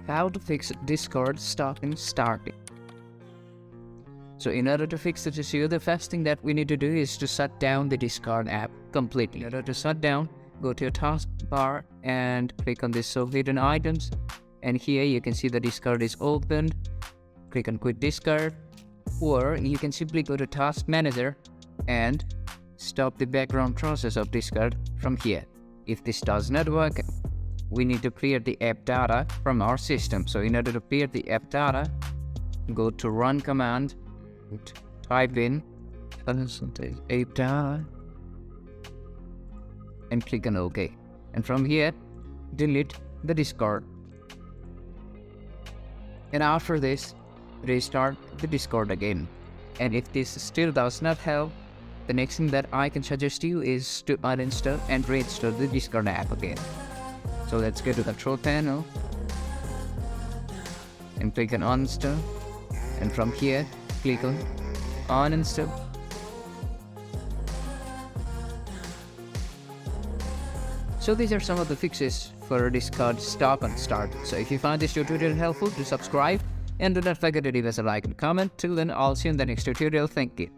how to fix Discord stopping starting. So in order to fix this issue, the first thing that we need to do is to shut down the Discord app completely. In order to shut down, go to your taskbar and click on this show hidden items. And here you can see the Discord is opened. Click on quit Discord, or you can simply go to task manager and stop the background process of Discord from here. If this does not work, we need to clear the app data from our system. So in order to clear the app data, go to run command, type in app data and click on OK. And from here, delete the Discord. And after this, restart the Discord again. And if this still does not help, the next thing that I can suggest you is to uninstall and reinstall the Discord app again. So let's go to the control panel and click on uninstall, and from here click on uninstall. So these are some of the fixes for Discord stop and start. So if you find this tutorial helpful, do subscribe and do not forget to leave us a like and comment. Till then, I'll see you in the next tutorial. Thank you.